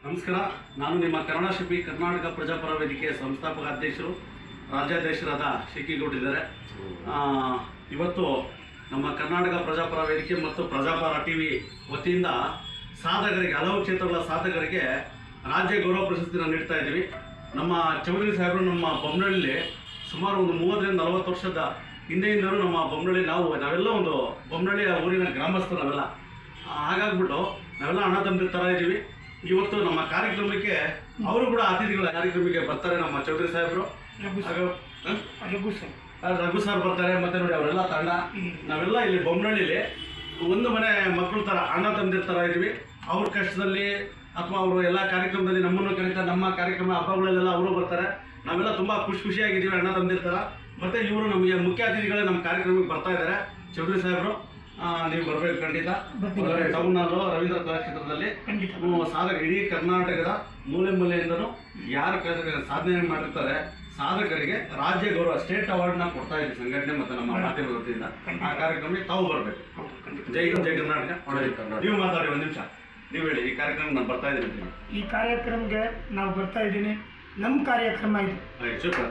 ನಮಸ್ಕಾರ. ನಾನು ನಿಮ್ಮ ಕನ್ನಡ ಶಿಲ್ಪಿ ಕರ್ನಾಟಕ ಪ್ರಜಾಪರ ವೇದಿಕೆಯ ಸಂಸ್ಥಾಪಕ ಅಧ್ಯಕ್ಷರು ರಾಜ್ಯಾಧ್ಯಕ್ಷರಾದ ಶಿಕ್ಕಿಗೌಡಿದ್ದಾರೆ. ಇವತ್ತು ನಮ್ಮ ಕರ್ನಾಟಕ ಪ್ರಜಾಪರ ವೇದಿಕೆ ಮತ್ತು ಪ್ರಜಾಪರ ಟಿವಿ ವತಿಯಿಂದ ಸಾಧಕರಿಗೆ, ಹಲವು ಕ್ಷೇತ್ರಗಳ ಸಾಧಕರಿಗೆ ರಾಜ್ಯ ಗೌರವ ಪ್ರಶಸ್ತಿಯನ್ನು ನೀಡ್ತಾ ಇದ್ದೀವಿ. ನಮ್ಮ ಚೌಧರಿ ಸಾಹೇಬರು ನಮ್ಮ ಬೊಮ್ಮನಹಳ್ಳಿ ಸುಮಾರು ಒಂದು 30-40 ವರ್ಷದ ಹಿಂದೆಯಿಂದಲೂ ನಮ್ಮ ಬೊಮ್ಮನಹಳ್ಳಿ ನಾವೆಲ್ಲ ಒಂದು ಬೊಮ್ಮನಹಳ್ಳಿಯ ಊರಿನ ಗ್ರಾಮಸ್ಥರು ನಾವೆಲ್ಲ. ಹಾಗಾಗ್ಬಿಟ್ಟು ನಾವೆಲ್ಲ ಅಣ್ಣ ತಮ್ಮಂದಿರ ಥರ ಇದ್ದೀವಿ. ಇವತ್ತು ನಮ್ಮ ಕಾರ್ಯಕ್ರಮಕ್ಕೆ ಅವರು ಕೂಡ ಅತಿಥಿಗಳ ಕಾರ್ಯಕ್ರಮಕ್ಕೆ ಬರ್ತಾರೆ. ನಮ್ಮ ಚೌಧರಿ ಸಾಹೇಬರು, ರಘು ಸರ್ ಬರ್ತಾರೆ. ಮತ್ತೆ ನೋಡಿ ಅವರೆಲ್ಲ ತಂಡ, ನಾವೆಲ್ಲ ಇಲ್ಲಿ ಬೊಮ್ಮನಹಳ್ಳಿಲಿ ಒಂದು ಮನೆ ಮಕ್ಕಳು ಥರ ಅಣ್ಣ ತಮ್ಮಂದಿರ ಥರ ಇದ್ದೀವಿ. ಅವ್ರ ಕಷ್ಟದಲ್ಲಿ ಅಥವಾ ಅವರು ಎಲ್ಲ ಕಾರ್ಯಕ್ರಮದಲ್ಲಿ ನಮ್ಮನ್ನು ಕರೀತಾರೆ. ನಮ್ಮ ಕಾರ್ಯಕ್ರಮ ಹಬ್ಬಗಳಲ್ಲೆಲ್ಲ ಅವರು ಬರ್ತಾರೆ. ನಾವೆಲ್ಲ ತುಂಬ ಖುಷಿಯಾಗಿದ್ದೀವಿ ಅಣ್ಣ ತಮ್ಮಂದಿರ ಥರ. ಮತ್ತು ಇವರು ನಮಗೆ ಮುಖ್ಯ ಅತಿಥಿಗಳೇ ನಮ್ಮ ಕಾರ್ಯಕ್ರಮಕ್ಕೆ ಬರ್ತಾ ಇದ್ದಾರೆ. ಚೌಧರಿ ಸಾಹೇಬರು ನೀವು ಬರಬೇಕು ಖಂಡಿತ. ಟೌನ್ ಹಾಲು ರವೀಂದ್ರ ಕಲಾಕ್ಷೇತ್ರದಲ್ಲಿ ಸಾಧಕ ಇಡೀ ಕರ್ನಾಟಕದ ಮೂಲೆ ಮೂಲೆಯಿಂದಲೂ ಯಾರು ಸಾಧನೆ ಮಾಡಿರ್ತಾರೆ ಸಾಧಕರಿಗೆ ರಾಜ್ಯ ಗೌರವ ಸ್ಟೇಟ್ ಅವಾರ್ಡ್ನ ಕೊಡ್ತಾ ಇದ್ದೀವಿ ಸಂಘಟನೆ ಮತ್ತು ನಮ್ಮ ಮಾಧ್ಯಮದ ವತಿಯಿಂದ. ಆ ಕಾರ್ಯಕ್ರಮಕ್ಕೆ ತಾವು ಬರಬೇಕು. ಜೈ ಕರ್ನಾಟಕ. ನೀವು ಮಾತಾಡಿ ಒಂದು ನಿಮಿಷ, ನೀವು ಹೇಳಿ ಈ ಕಾರ್ಯಕ್ರಮ ನಾನು ಬರ್ತಾ ಇದ್ದೀನಿ. ಈ ಕಾರ್ಯಕ್ರಮಕ್ಕೆ ನಾವು ಬರ್ತಾ ಇದ್ದೀನಿ. ನಮ್ಮ ಕಾರ್ಯಕ್ರಮ ಇದು ಸೂಪರ್.